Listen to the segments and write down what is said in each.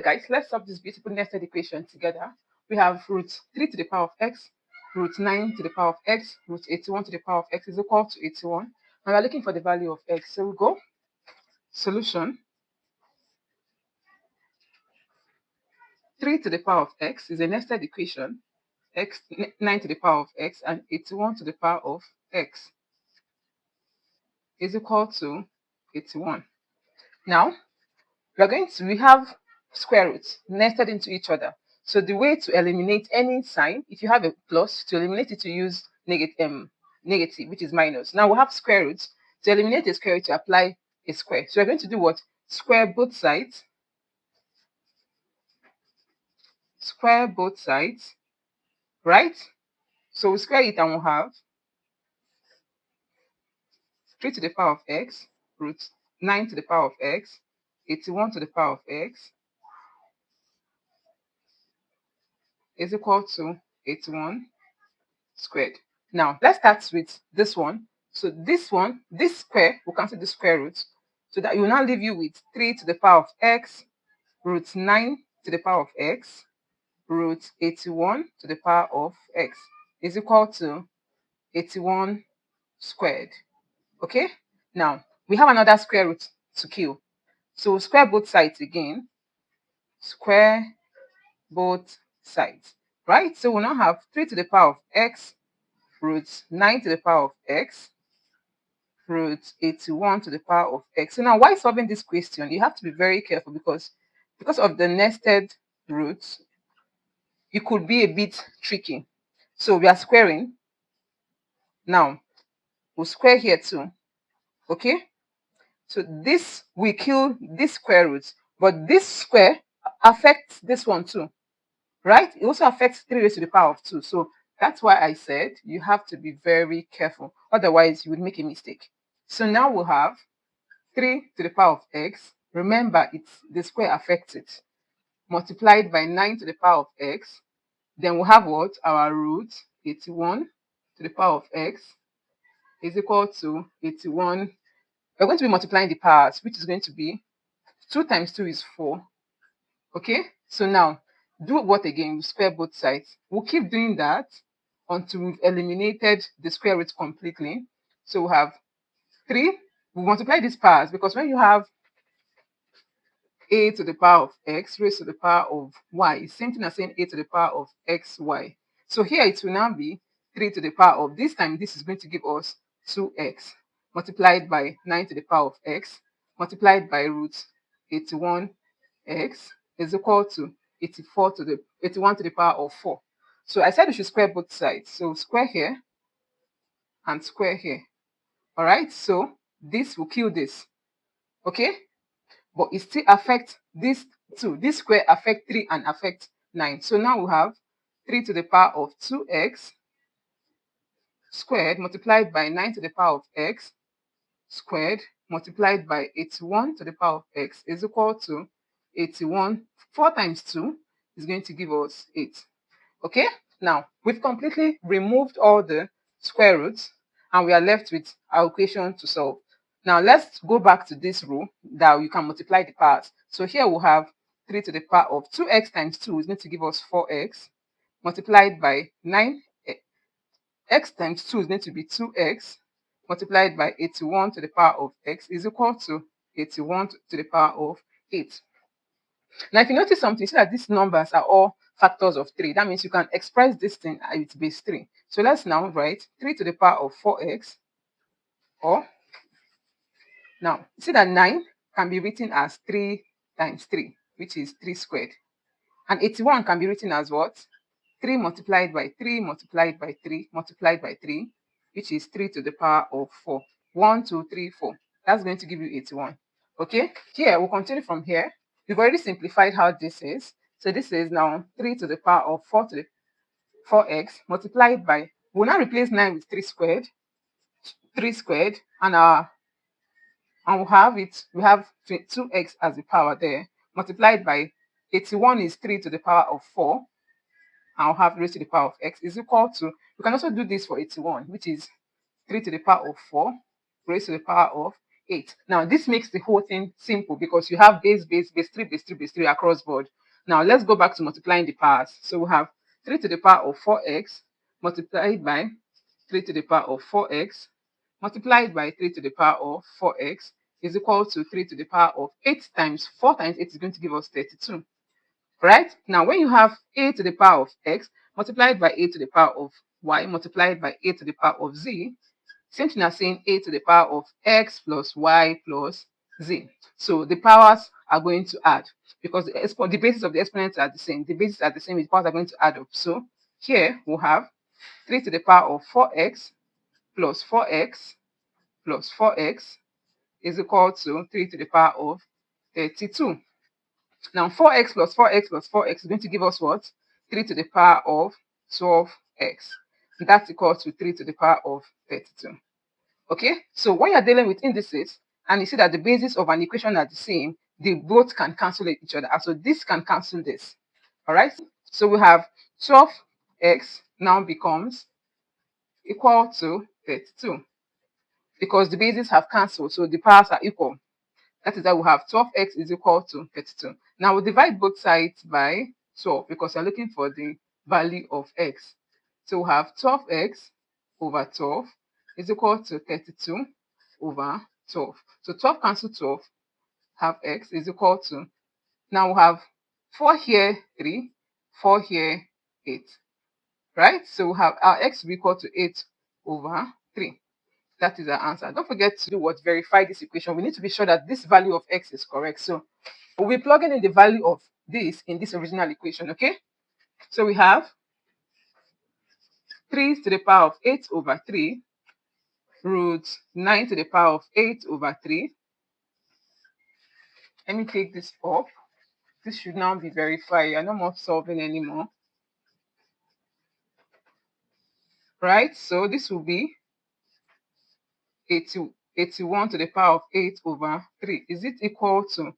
Guys, let's solve this beautiful nested equation together. We have root 3 to the power of x, root 9 to the power of x, root 81 to the power of x is equal to 81. And we're looking for the value of x. So we go solution. 3 to the power of x is a nested equation. 9 to the power of x and 81 to the power of x is equal to 81. Now, we have square roots nested into each other. So the way to eliminate any sign, if you have a plus, to eliminate it to use negative, which is minus. Now we have square roots. To eliminate a square root, to apply a square. So we're going to do what? Square both sides. Square both sides, right? So we square it and we'll have 3 to the power of x, root 9 to the power of x, 81 to the power of x is equal to 81 squared. Now, let's start with this one. So this one, this square, we'll cancel the square root. So that will now leave you with 3 to the power of x, root 9 to the power of x, root 81 to the power of x is equal to 81 squared. Okay? Now, we have another square root to kill. So we'll square both sides again. Square both sides. Right? So we'll now have 3 to the power of x, root 9 to the power of x, root 81 to the power of x. So now, why solving this question? You have to be very careful because of the nested roots, it could be a bit tricky. So we are squaring. Now, we'll square here too. Okay? So this will kill this square root, but this square affects this one too. Right? It also affects 3 raised to the power of 2. So that's why I said you have to be very careful. Otherwise, you would make a mistake. So now we'll have 3 to the power of x. Remember, it's the square affects it. Multiplied by 9 to the power of x. Then we'll have what? Our root, 81 to the power of x is equal to 81. We're going to be multiplying the powers, which is going to be 2 times 2 is 4. Okay? So now, do what again? We square both sides. We'll keep doing that until we've eliminated the square root completely. So we have 3. We multiply these powers because when you have a to the power of x raised to the power of y, it's same thing as saying a to the power of xy. So here it will now be 3 to the power of, this time this is going to give us 2x multiplied by 9 to the power of x multiplied by root 81x is equal to 81 to the power of 4. So I said we should square both sides. So square here and square here. All right, so this will kill this. Okay, but it still affects this 2. This square affects 3 and affects 9. So now we have 3 to the power of 2x squared multiplied by 9 to the power of x squared multiplied by 81 to the power of x is equal to 81. 4 times 2 is going to give us 8. Okay, now we've completely removed all the square roots and we are left with our equation to solve. Now let's go back to this rule that you can multiply the powers. So here we'll have 3 to the power of 2x times 2 is going to give us 4x multiplied by 9. X times 2 is going to be 2x multiplied by 81 to the power of x is equal to 81 to the power of 8. Now, if you notice something, you see that these numbers are all factors of 3. That means you can express this thing at base 3. So let's now write 3 to the power of 4x, or now see that 9 can be written as 3 times 3, which is 3 squared. And 81 can be written as what? 3 multiplied by 3 multiplied by 3 multiplied by 3, which is 3 to the power of 4. 1, 2, 3, 4. That's going to give you 81. Okay, here we'll continue from here. We've already simplified how this is. So this is now 3 to the power of 4 to the 4x multiplied by, we'll now replace 9 with 3 squared, and we'll have 2x as the power there, multiplied by 81 is 3 to the power of 4. I'll have raised to the power of x is equal to, we can also do this for 81, which is 3 to the power of 4 raised to the power of 8. Now, this makes the whole thing simple because you have base 3, base 3, base 3 across board. Now, let's go back to multiplying the powers. So we have 3 to the power of 4x multiplied by 3 to the power of 4x multiplied by 3 to the power of 4x is equal to 3 to the power of 8 times 4 times 8 is going to give us 32. Right? Now, when you have a to the power of x multiplied by a to the power of y multiplied by a to the power of z, same thing as saying a to the power of x plus y plus z. So the powers are going to add because the basis of the exponents are the same. The bases are the same, the powers are going to add up. So here we'll have 3 to the power of 4x plus 4x plus 4x is equal to 3 to the power of 32. Now 4x plus 4x plus 4x is going to give us what? 3 to the power of 12x. That's equal to 3 to the power of 32. Okay, so when you're dealing with indices and you see that the bases of an equation are the same, they both can cancel each other. So this can cancel this. All right, so we have 12x now becomes equal to 32 because the bases have cancelled, so the powers are equal. That is why we have 12x is equal to 32. Now we divide both sides by 12 because we're looking for the value of x. So we have 12x over 12 is equal to 32 over 12. So 12 cancel 12, have x is equal to, now we have 4 here 3, 4 here 8. Right? So we have our x will be equal to 8 over 3. That is our answer. Don't forget to do what? Verify this equation. We need to be sure that this value of x is correct. So we'll be plugging in the value of this in this original equation, okay? So we have 3 to the power of 8 over 3 root 9 to the power of 8 over 3. Let me take this up. This should now be verified. You're no more solving anymore. Right? So this will be 81 to the power of 8 over 3. Is it equal to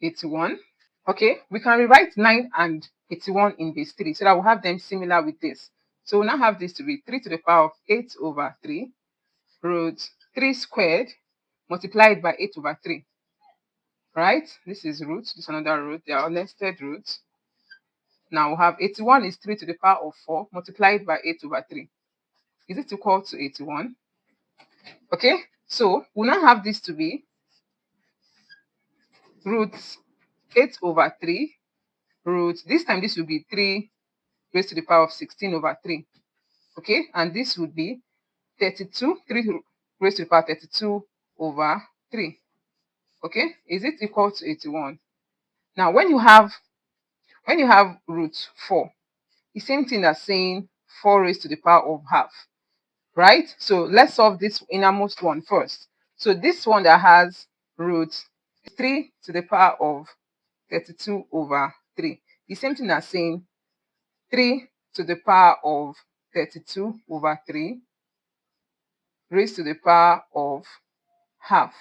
81? Okay, we can rewrite 9 and 81 in base 3 so that we'll have them similar with this. So we'll now have this to be 3 to the power of 8 over 3 root 3 squared multiplied by 8 over 3. Right? This is root, this is another root. They are nested roots. Now we'll have 81 is 3 to the power of 4 multiplied by 8 over 3. Is it equal to 81? Okay, so we'll now have this to be root 8 over 3 root, this time this will be 3 raised to the power of 16 over 3. Okay, and this would be 32, 3 raised to the power 32 over 3. Okay, is it equal to 81? Now, when you have root 4, the same thing as saying 4 raised to the power of half, right? So let's solve this innermost one first. So this one that has root 3 to the power of 32 over 3, the same thing as saying 3 to the power of 32 over 3 raised to the power of half.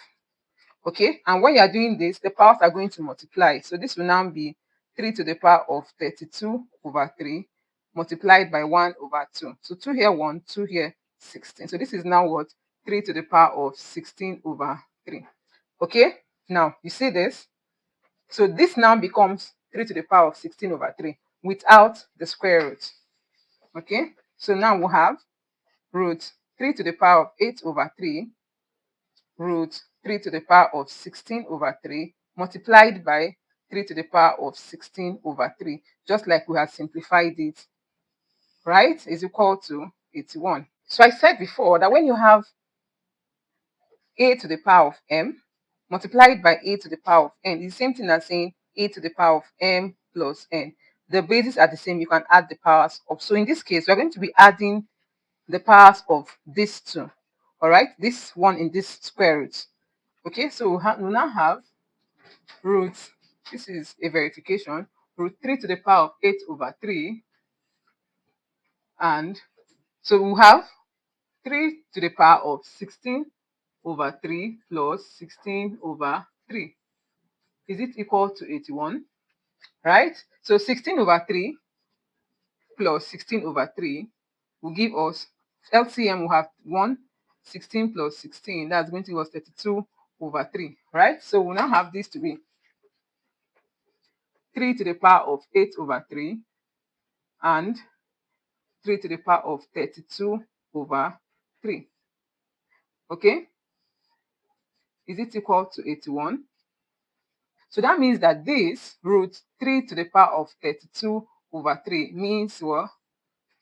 Okay, and when you are doing this, the powers are going to multiply. So this will now be 3 to the power of 32 over 3 multiplied by 1 over 2. So 2 here 1, 2 here 16. So this is now what? 3 to the power of 16 over 3. Okay, now you see this? So this now becomes 3 to the power of 16 over 3 without the square root. Okay, so now we'll have root 3 to the power of 8 over 3 root 3 to the power of 16 over 3 multiplied by 3 to the power of 16 over 3, just like we had simplified it, right, is equal to 81. So I said before that when you have a to the power of m multiplied by a to the power of n, it's the same thing as saying a to the power of m plus n. The bases are the same. You can add the powers up. So in this case, we're going to be adding the powers of these two. All right, this one in this square root. Okay, so we now have root, this is a verification, root 3 to the power of 8 over 3. And so we have 3 to the power of 16 over 3 plus 16 over 3. Is it equal to 81? Right? So 16 over 3 plus 16 over 3 will give us, LCM will have 1, 16 plus 16. That's going to give us 32 over 3, right? So we now have this to be 3 to the power of 8 over 3 and 3 to the power of 32 over 3. Okay? Is it equal to 81? So that means that this root 3 to the power of 32 over 3 means what?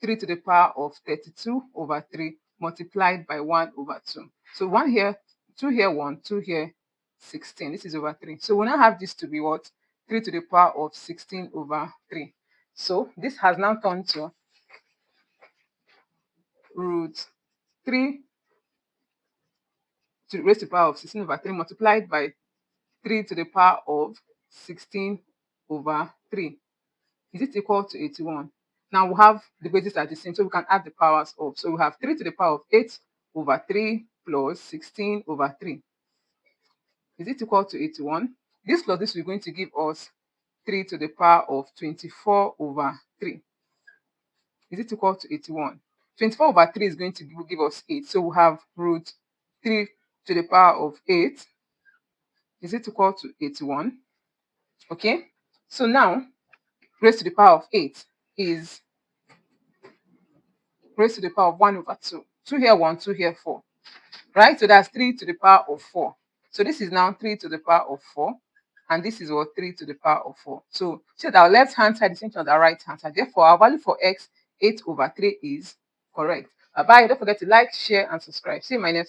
3 to the power of 32 over 3 multiplied by 1 over 2. So 1 here, 2 here, 1, 2 here, 16. This is over 3. So we now have this to be what? 3 to the power of 16 over 3. So this has now turned to root 3 to raise to the power of 16 over 3 multiplied by 3 to the power of 16 over 3. Is it equal to 81? Now we have the bases are the same, so we can add the powers up. So we have 3 to the power of 8 over 3 plus 16 over 3. Is it equal to 81? This plus this is going to give us 3 to the power of 24 over 3. Is it equal to 81? 24 over 3 is going to give us 8. So we have root 3 to the power of 8. Is it equal to 81? Okay. So now, raised to the power of 8 is raised to the power of 1 over 2. 2 here, 1, 2 here, 4. Right? So that's 3 to the power of 4. So this is now 3 to the power of 4. And this is what 3 to the power of 4. So see that our left hand side is same to our right hand side. Therefore, our value for x, 8 over 3 is correct. Bye. Don't forget to like, share, and subscribe. See you in my next